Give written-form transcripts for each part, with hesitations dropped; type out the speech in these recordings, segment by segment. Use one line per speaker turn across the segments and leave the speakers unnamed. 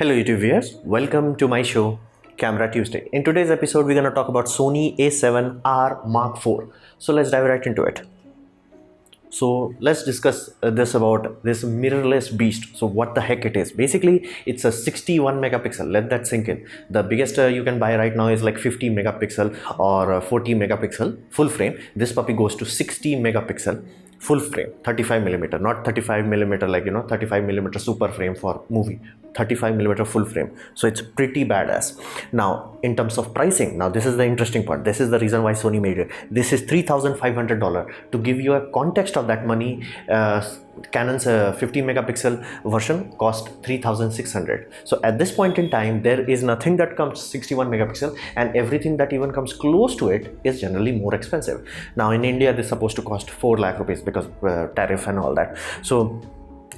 Hello YouTube viewers, welcome to my show Camera Tuesday. In today's episode we're going to talk about Sony a7R Mark IV. So let's dive right into it. So let's discuss this about this mirrorless beast. So what the heck it is? Basically it's a 61 megapixel. Let that sink in. The biggest you can buy right now is like 50 megapixel or 40 megapixel full frame. This puppy goes to 60 megapixel full frame, 35 millimeter, not 35 millimeter like 35 millimeter super frame for movie, 35 millimeter full frame. So it's pretty badass. Now in terms of pricing, now this is the interesting part. This is the reason why Sony made it. This is $3,500. To give you a context of that money, Canon's 50 megapixel version cost 3,600. So at this point in time there is nothing that comes 61 megapixel, and everything that even comes close to it is generally more expensive. Now in India this is supposed to cost 4 lakh rupees because tariff and all that. So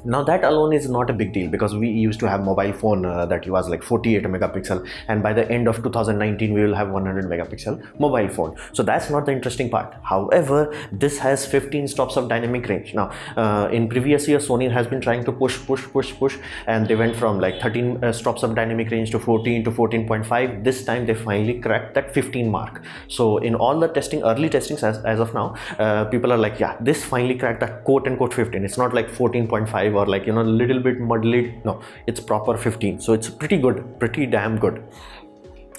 now that alone is not a big deal, because we used to have mobile phone that was like 48 megapixel, and by the end of 2019 we will have 100 megapixel mobile phone. So that's not the interesting part. However, this has 15 stops of dynamic range. Now in previous years Sony has been trying to push, and they went from like 13 stops of dynamic range to 14 to 14.5. This time they finally cracked that 15 mark. So in all the testing, early testings as of now, people are like, yeah, this finally cracked that quote unquote 15. It's not like 14.5 or like a little bit muddled. No, it's proper 15. So it's pretty good, pretty damn good.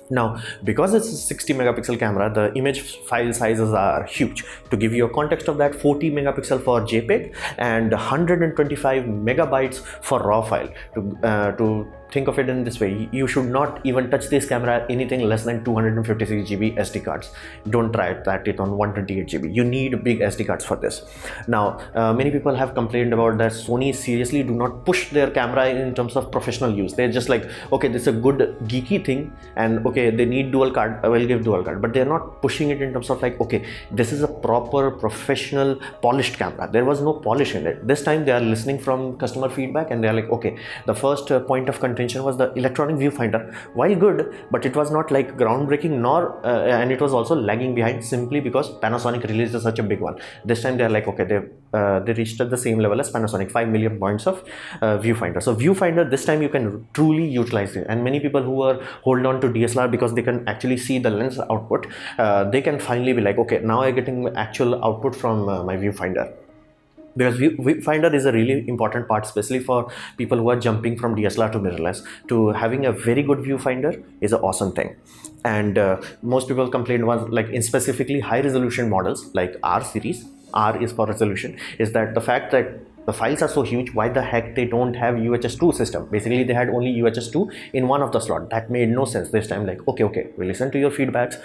Now because it's a 60 megapixel camera, the image file sizes are huge. To give you a context of that, 40 megapixel for JPEG and 125 megabytes for raw file. To think of it in this way, you should not even touch this camera anything less than 256 GB SD cards. Don't try it on 128 GB. You need big SD cards for this. Now many people have complained about that Sony seriously do not push their camera in terms of professional use. They're just like, okay, this is a good geeky thing, and okay, they need dual card, I will give dual card, but they're not pushing it in terms of like, okay, this is a proper professional polished camera. There was no polish in it. This time they are listening from customer feedback, and they're like, okay, the first point of contention was the electronic viewfinder. While good, but it was not like groundbreaking, nor and it was also lagging behind simply because Panasonic released such a big one. This time they're like, okay, they reached at the same level as Panasonic, 5 million points of viewfinder. So viewfinder, this time you can truly utilize it, and many people who are hold on to DSLR because they can actually see the lens output, they can finally be like, okay, now I'm getting actual output from my viewfinder. Because viewfinder is a really important part, especially for people who are jumping from DSLR to mirrorless. To having a very good viewfinder is an awesome thing. And most people complained was like, in specifically high resolution models like R series, R is for resolution, is that the fact that the files are so huge, why the heck they don't have UHS 2 system? Basically they had only UHS 2 in one of the slot. That made no sense. This time like, okay, we listen to your feedbacks.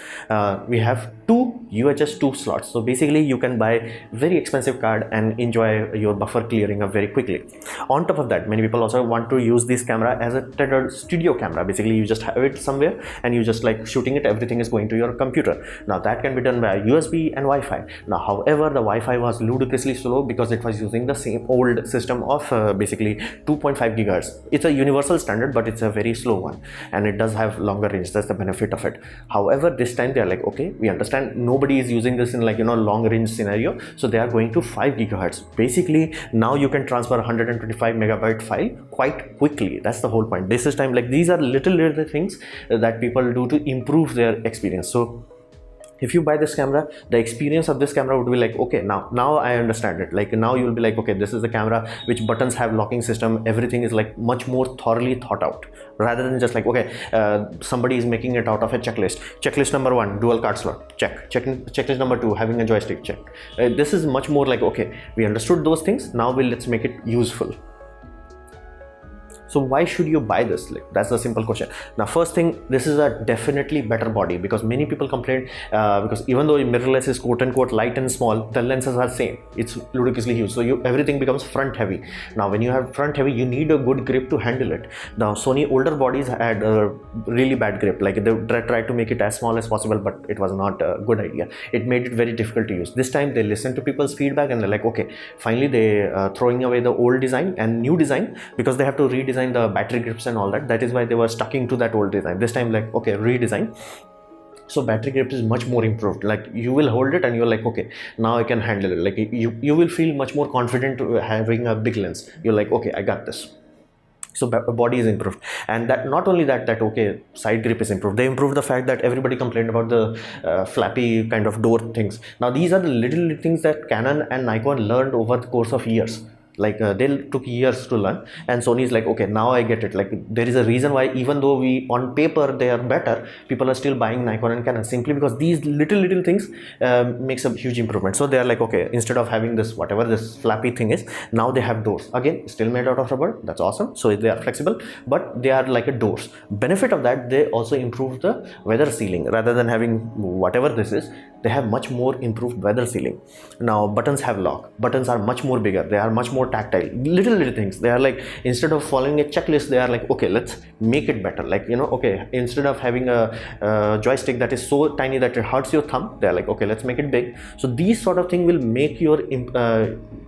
We have 2 UHS 2 slots. So basically you can buy very expensive card and enjoy your buffer clearing up very quickly. On top of that, many people also want to use this camera as a tethered studio camera. Basically you just have it somewhere and you just like shooting it, everything is going to your computer. Now that can be done by USB and Wi-Fi. Now however, the Wi-Fi was ludicrously slow because it was using the same old system of basically 2.5 gigahertz. It's a universal standard, but it's a very slow one, and it does have longer range. That's the benefit of it. However, this time they are like, okay, we understand nobody is using this in like long range scenario, so they are going to 5 gigahertz. Basically now you can transfer 125 megabyte file quite quickly. That's the whole point. This is time like, these are little things that people do to improve their experience. So if you buy this camera, the experience of this camera would be like, okay, now I understand it. Like now you will be like, okay, this is the camera which buttons have locking system. Everything is like much more thoroughly thought out, rather than just like, okay, somebody is making it out of a checklist. Checklist number 1, dual card slot, check. Checklist number 2, having a joystick, check. This is much more like, okay, we understood those things. Now let's make it useful. So why should you buy this? Like, that's the simple question. Now first thing, this is a definitely better body, because many people complain because even though mirrorless is quote unquote light and small, the lenses are same. It's ludicrously huge, so everything becomes front heavy. Now when you have front heavy, you need a good grip to handle it. Now Sony older bodies had a really bad grip. Like they tried to make it as small as possible, but it was not a good idea. It made it very difficult to use. This time they listened to people's feedback and they're like, okay, finally they throwing away the old design and new design, because they have to redesign the battery grips and all that. That is why they were sticking to that old design. This time like, okay, redesign. So battery grip is much more improved. Like you will hold it and you're like, okay, now I can handle it. Like you will feel much more confident having a big lens. You're like, okay, I got this. So body is improved, and that not only that okay, side grip is improved. They improved the fact that everybody complained about the flappy kind of door things. Now these are the little things that Canon and Nikon learned over the course of years. Like they took years to learn, and Sony is like, okay, now I get it. Like there is a reason why, even though we on paper they are better, people are still buying Nikon and Canon, simply because these little things makes a huge improvement. So they are like, okay, instead of having this whatever this flappy thing is, now they have doors. Again, still made out of rubber, that's awesome. So they are flexible, but they are like a doors. Benefit of that, they also improve the weather sealing. Rather than having whatever this is, they have much more improved weather sealing. Now buttons have lock, buttons are much more bigger, they are much more tactile. Little things, they are like, instead of following a checklist, they are like, okay, let's make it better. Like, you know, okay, instead of having a joystick that is so tiny that it hurts your thumb, they are like, okay, let's make it big. So these sort of thing will make your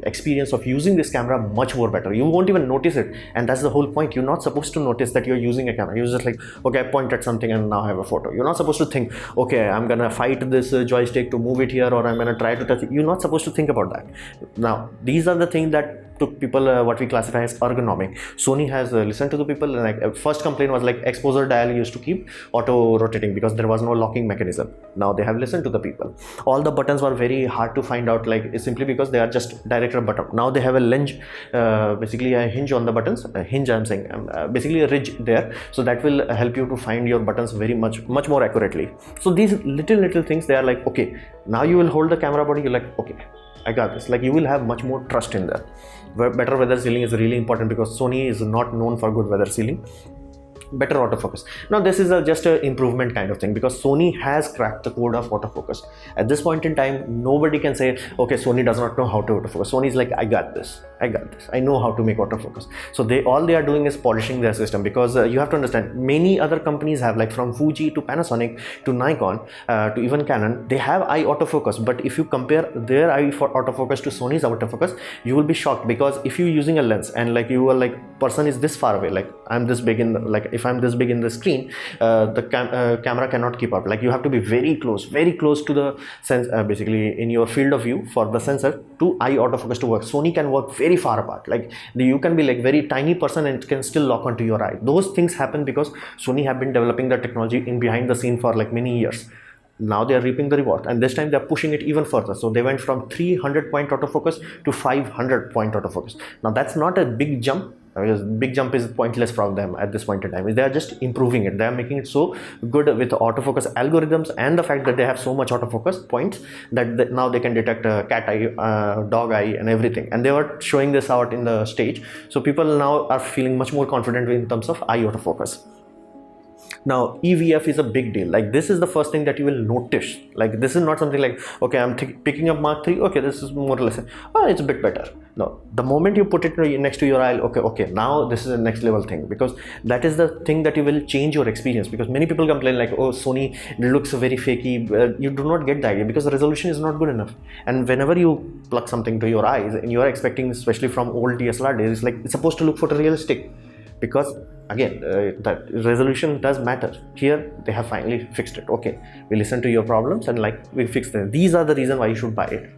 experience of using this camera much more better. You won't even notice it, and that's the whole point. You're not supposed to notice that you're using a camera. You're just like, okay, I point at something and now I have a photo. You're not supposed to think, okay, I'm gonna fight this joystick to move it here, or I'm gonna try to touch it. You're not supposed to think about that. Now these are the things that took people what we classify as ergonomic. Sony has listened to the people, and like first complaint was like exposure dial used to keep auto rotating because there was no locking mechanism. Now they have listened to the people. All the buttons were very hard to find out, like simply because they are just director button. Now they have a hinge, basically a hinge on the buttons. A hinge, I'm saying, basically a ridge there, so that will help you to find your buttons very much more accurately. So these little things, they are like, okay, now you will hold the camera body, you're like, okay, I got this. Like you will have much more trust in there. Better weather sealing is really important because Sony is not known for good weather sealing. Better autofocus. Now this is just an improvement kind of thing, because Sony has cracked the code of autofocus. At this point in time, nobody can say, okay, Sony does not know how to autofocus. Sony is like, I got this, I know how to make autofocus. So all they are doing is polishing their system, because you have to understand, many other companies have, like from Fuji to Panasonic to Nikon to even Canon, they have eye autofocus. But if you compare their eye for autofocus to Sony's autofocus, you will be shocked, because if you're using a lens and like you are like, person is this far away, like I'm this big in the, like if I'm this big in the screen, the camera cannot keep up. Like you have to be very close to the sense, basically in your field of view for the sensor to eye autofocus to work. Sony can work very far apart. Like you can be like very tiny person and it can still lock onto your eye. Those things happen because Sony have been developing the technology in behind the scene for like many years. Now they are reaping the reward, and this time they are pushing it even further. So they went from 300 point autofocus to 500 point autofocus. Now that's not a big jump, because big jump is pointless from them at this point in time. They are just improving it. They are making it so good with autofocus algorithms and the fact that they have so much autofocus points that now they can detect cat eye, dog eye and everything. And they were showing this out in the stage. So people now are feeling much more confident in terms of eye autofocus. Now EVF is a big deal. Like this is the first thing that you will notice. Like this is not something like, okay, I'm picking up Mark 3, okay, this is more or less, oh, it's a bit better. No, the moment you put it next to your eye, okay, now this is a next level thing, because that is the thing that you will change your experience. Because many people complain like, oh, Sony looks very fakey. You do not get the idea, because the resolution is not good enough. And whenever you plug something to your eyes and you are expecting, especially from old DSLR days, it's like it's supposed to look photorealistic. Because again, that resolution does matter. Here they have finally fixed it. Okay, we listen to your problems and like we fix them. These are the reason why you should buy it.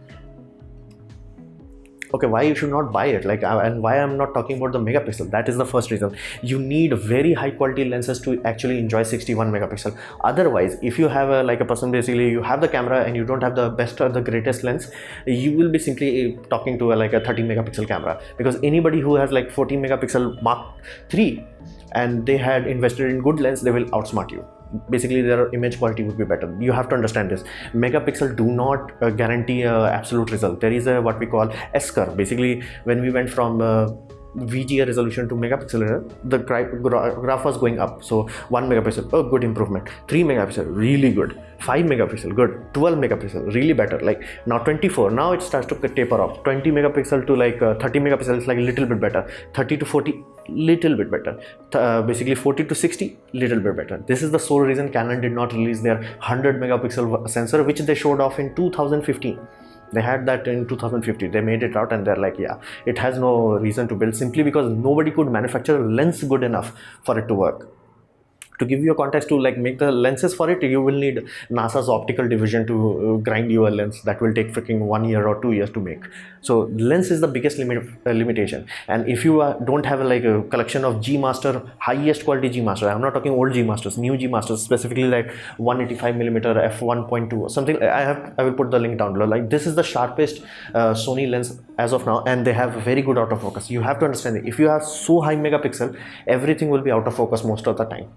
Okay, why you should not buy it, like, and why I'm not talking about the megapixel. That is the first reason. You need very high quality lenses to actually enjoy 61 megapixel. Otherwise, if you have like a person, basically you have the camera and you don't have the best or the greatest lens, you will be simply talking to like a 30 megapixel camera. Because anybody who has like 14 megapixel Mark 3 and they had invested in good lens, they will outsmart you. Basically their image quality would be better. You have to understand this. Megapixel do not guarantee absolute result. There is a what we call S curve. Basically when we went from VGA resolution to megapixel, the graph was going up. So 1 megapixel, oh, good improvement. 3 megapixel, really good. 5 megapixel, good. 12 megapixel, really better. Like now 24, now it starts to taper off. 20 megapixel to like 30 megapixel is like a little bit better. 30 to 40, little bit better. Basically 40 to 60, little bit better. This is the sole reason Canon did not release their 100 megapixel sensor, which they showed off in 2015. They had that in 2015. They made it out and they're like, yeah, it has no reason to build, simply because nobody could manufacture a lens good enough for it to work. To give you a context, to like make the lenses for it, you will need NASA's optical division to grind you a lens that will take freaking 1 year or 2 years to make. So lens is the biggest limitation. And if you don't have like a collection of G Master, highest quality G Master, I'm not talking old G Masters, new G Masters, specifically like 185mm f1.2 or something. I will put the link down below. Like this is the sharpest Sony lens as of now, and they have very good autofocus. You have to understand that if you have so high megapixel, everything will be out of focus most of the time.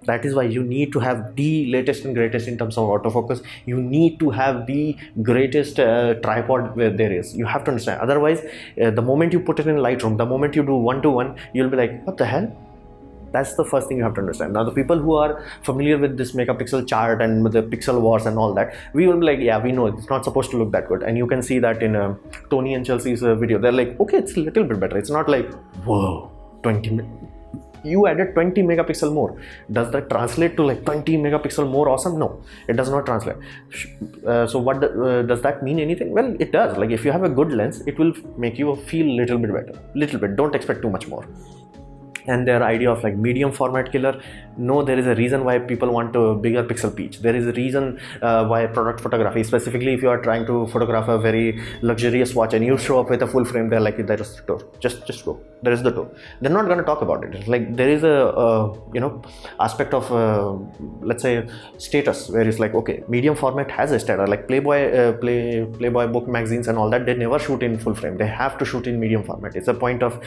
That is why you need to have the latest and greatest in terms of autofocus. You need to have the greatest tripod where there is. You have to understand. Otherwise, the moment you put it in Lightroom, the moment you do 1:1, you'll be like, what the hell? That's the first thing you have to understand. Now, the people who are familiar with this megapixel chart and with the pixel wars and all that, we will be like, yeah, we know it's not supposed to look that good. And you can see that in Tony and Chelsea's video. They're like, okay, it's a little bit better. It's not like, whoa, 20 you added 20 megapixel more. Does that translate to like 20 megapixel more awesome? No, it does not translate. So what does that mean anything? Well, it does. Like if you have a good lens, it will make you feel a little bit better. Little bit. Don't expect too much more. And their idea of like medium format killer, no, there is a reason why people want a bigger pixel pitch. There is a reason why product photography, specifically if you are trying to photograph a very luxurious watch and you show up with a full frame, they're like, there is the door, just go, there is the door. They're not going to talk about it. It's like there is a aspect of let's say status, where it's like, okay, medium format has a status. Like Playboy book magazines and all that, they never shoot in full frame. They have to shoot in medium format. It's a point of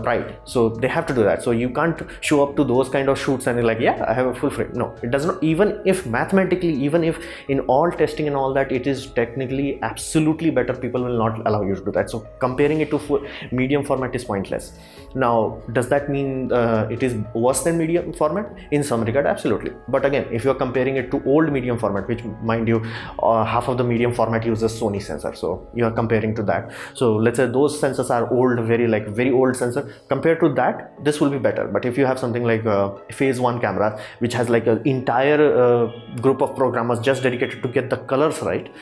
pride, so they have to do that. So you can't show up to those kind of shoots and you're like, yeah, I have a full frame. No, it does not. Even if mathematically, even if in all testing and all that, it is technically absolutely better, people will not allow you to do that. So comparing it to full medium format is pointless. Now, does that mean it is worse than medium format? In some regard, absolutely. But again, if you're comparing it to old medium format, which mind you, half of the medium format uses Sony sensor, so you are comparing to that. So let's say those sensors are old, very old sensor. Compared to that, this will be better. But if you have something like phase 1 camera, which has like an entire group of programmers just dedicated to get the colors right,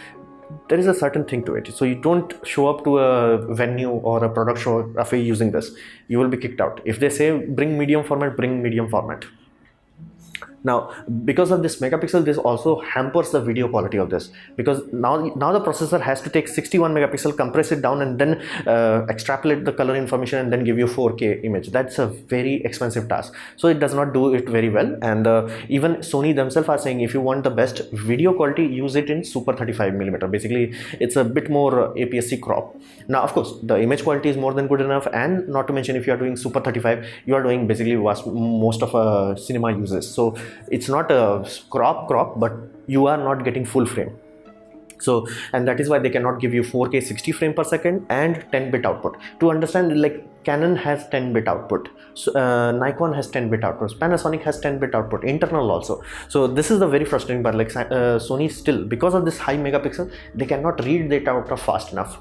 there is a certain thing to it. So you don't show up to a venue or a product show after using this. You will be kicked out. If they say bring medium format, bring medium format. Now, because of this megapixel, this also hampers the video quality of this, because now the processor has to take 61 megapixel, compress it down, and then extrapolate the color information and then give you 4K image. That's a very expensive task. So it does not do it very well. And even Sony themselves are saying, if you want the best video quality, use it in Super 35mm. Basically, it's a bit more APS-C crop. Now, of course, the image quality is more than good enough, and not to mention, if you are doing Super 35, you are doing basically most of cinema uses. So it's not a crop, but you are not getting full frame. So, and that is why they cannot give you 4K 60 frame per second and 10-bit output. To understand, like Canon has 10-bit output, so, Nikon has 10-bit output, Panasonic has 10-bit output, internal also. So this is the very frustrating part. Like Sony still, because of this high megapixel, they cannot read data out of fast enough.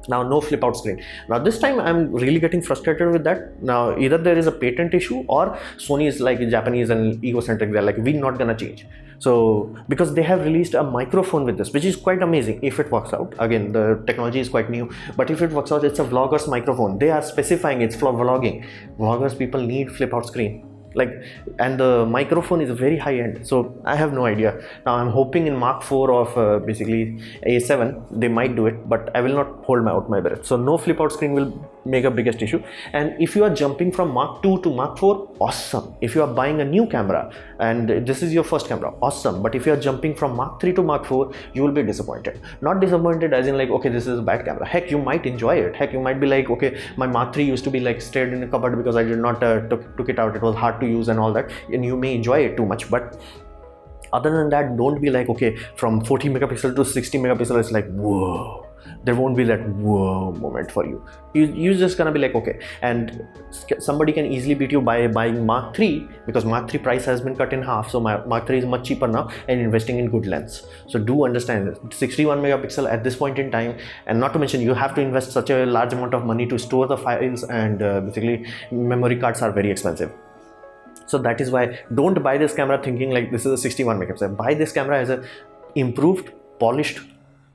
Now, no flip out screen. Now this time I'm really getting frustrated with that. Now either there is a patent issue, or Sony is like Japanese and egocentric. They're like, we're not gonna change. So because they have released a microphone with this, which is quite amazing if it works out. Again, the technology is quite new, but if it works out, it's a vlogger's microphone. They are specifying it's for vlogging. Vloggers, people need flip out screen. Like, and the microphone is very high end, so I have no idea. Now I'm hoping in Mark 4 of basically A7 they might do it, but I will not hold my breath. So no flip out screen will make a biggest issue. And if you are jumping from Mark 2 to Mark 4, awesome. If you are buying a new camera and this is your first camera, awesome. But if you are jumping from Mark 3 to Mark 4, you will be disappointed. Not disappointed as in like, okay, this is a bad camera. Heck, you might enjoy it. Heck, you might be like, okay, my Mark 3 used to be like stayed in a cupboard because I did not took it out. It was hard to use and all that, and you may enjoy it too much. But other than that, don't be like, okay, from 40 megapixel to 60 megapixel, it's like, whoa. There won't be that whoa moment for you. You're just gonna be like, okay. And somebody can easily beat you by buying Mark 3, because Mark 3 price has been cut in half. So Mark 3 is much cheaper now, and investing in good lens. So do understand 61 megapixel at this point in time, and not to mention you have to invest such a large amount of money to store the files, and basically memory cards are very expensive. So that is why don't buy this camera thinking like this is a 61 megapixel. Buy this camera as a improved, polished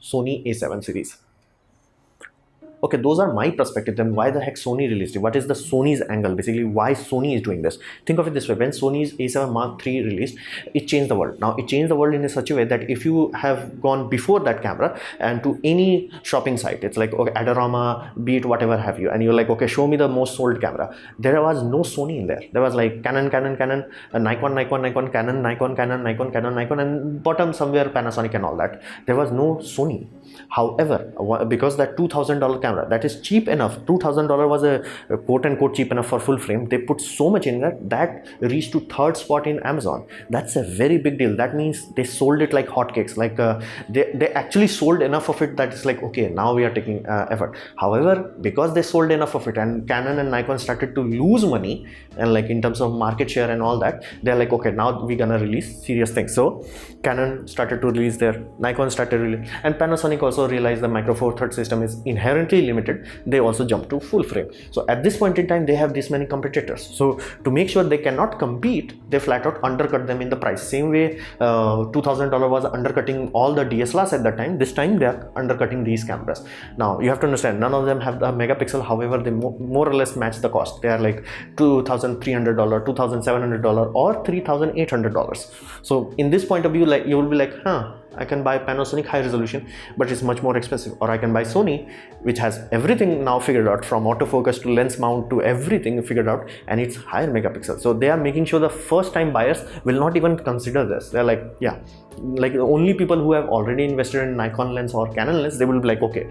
Sony A7 series. Okay, those are my perspective. Then why the heck Sony released it? What is the Sony's angle? Basically, why Sony is doing this? Think of it this way: when Sony's A7 Mark III released, it changed the world. Now it changed the world in such a way that if you have gone before that camera and to any shopping site, it's like, okay, Adorama, Beat, whatever have you, and you're like, okay, show me the most sold camera. There was no Sony in there. There was like Canon, Nikon, Canon, and bottom somewhere Panasonic and all that. There was no Sony. However, because that $2,000 camera, that is cheap enough, $2,000 was a quote unquote cheap enough for full frame. They put so much in that reached to third spot in Amazon. That's a very big deal. That means they sold it like hotcakes. Like they actually sold enough of it that it's like, okay, now we are taking effort. However, because they sold enough of it and Canon and Nikon started to lose money, and like in terms of market share and all that, they're like, okay, now we're gonna release serious things. So Canon started to release their, Nikon started to release, and Panasonic also realized the micro four thirds system is inherently limited. They also jumped to full frame. So at this point in time, they have this many competitors. So to make sure they cannot compete, they flat out undercut them in the price. Same way $2,000 was undercutting all the DSLRs at that time. This time they are undercutting these cameras. Now you have to understand, none of them have the megapixel. However, they more or less match the cost. They are like $2,300, $2,700, or $3,800. So in this point of view, like you will be like, I can buy Panasonic high resolution, but it's much more expensive. Or I can buy Sony, which has everything now figured out, from autofocus to lens mount to everything figured out, and it's higher megapixel. So they are making sure the first time buyers will not even consider this. They're like, yeah, like only people who have already invested in Nikon lens or Canon lens, they will be like, okay,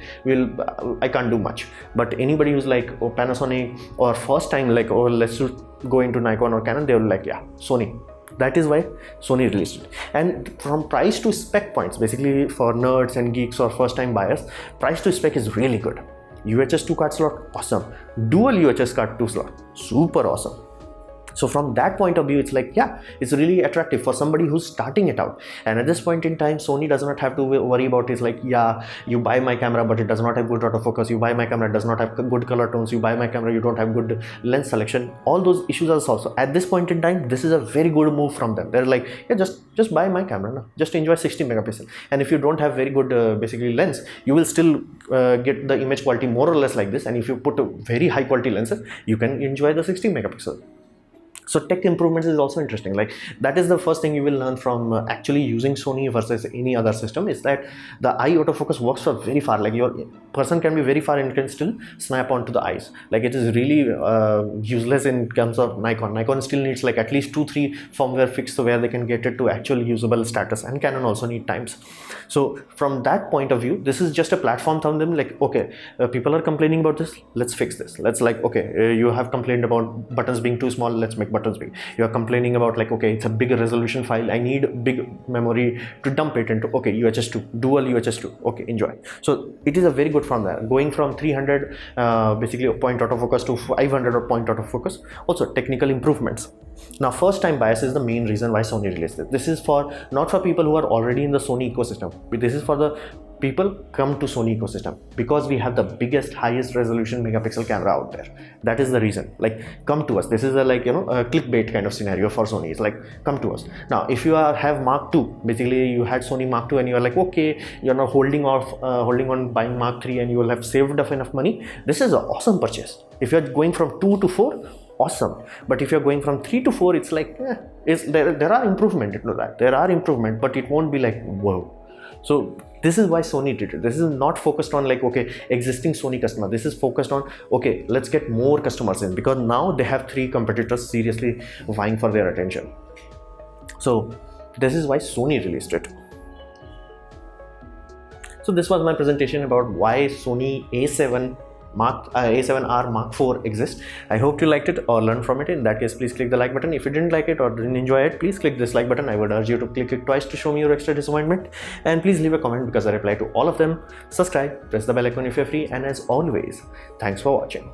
I can't do much. But anybody who's like, oh, Panasonic, or first time like, oh, let's go into Nikon or Canon, they will like, yeah, Sony. That is why Sony released it. And from price to spec points, basically for nerds and geeks or first time buyers, price to spec is really good. UHS 2 card slot, awesome. Dual UHS card 2 slot, super awesome. So from that point of view, it's like, yeah, it's really attractive for somebody who's starting it out. And at this point in time, Sony does not have to worry about it. Like, yeah, you buy my camera, but it does not have good autofocus. You buy my camera, it does not have good color tones. You buy my camera, you don't have good lens selection. All those issues are solved. So at this point in time, this is a very good move from them. They're like, yeah, just buy my camera now. Just enjoy 60 megapixel. And if you don't have very good basically lens, you will still get the image quality more or less like this. And if you put a very high quality lenses, you can enjoy the 60 megapixel. So tech improvements is also interesting. Like that is the first thing you will learn from actually using Sony versus any other system, is that the eye autofocus works for very far. Like your person can be very far and can still snap onto the eyes. Like it is really useless in terms of Nikon. Nikon still needs like at least 2-3 firmware fixes where they can get it to actual usable status, and Canon also need times. So from that point of view, this is just a platform from them. Like, okay, people are complaining about this, let's fix this. Let's like, okay, you have complained about buttons being too small, let's make buttons big. You are complaining about like, okay, it's a big resolution file, I need big memory to dump it into. Okay, UHS 2, dual UHS 2, okay, enjoy. So it is a very good from there, going from 300 basically point autofocus to 500 or point autofocus. Also technical improvements. Now first time bias is the main reason why Sony released it. This is for not for people who are already in the Sony ecosystem, but this is for the people come to Sony ecosystem because we have the biggest, highest resolution megapixel camera out there. That is the reason. Like, come to us. This is a like, you know, a clickbait kind of scenario for Sony. It's like, come to us. Now if you have Mark II, basically you had Sony Mark II and you are like, okay, you're not holding on buying Mark III and you will have saved up enough money, this is an awesome purchase. If you're going from 2 to 4, awesome. But if you're going from 3 to 4, it's like, there are improvement into that. There are improvement, but it won't be like, whoa. So this is why Sony did it. This is not focused on like, okay, existing Sony customer. This is focused on, okay, let's get more customers in, because now they have 3 competitors seriously vying for their attention. So this is why Sony released it. So this was my presentation about why Sony A7R Mark IV exists. I hope you liked it or learned from it. In that case, please click the like button. If you didn't like it or didn't enjoy it, please click this like button. I would urge you to click it twice to show me your extra disappointment. And please leave a comment because I reply to all of them. Subscribe, press the bell icon if you're free, and as always, thanks for watching.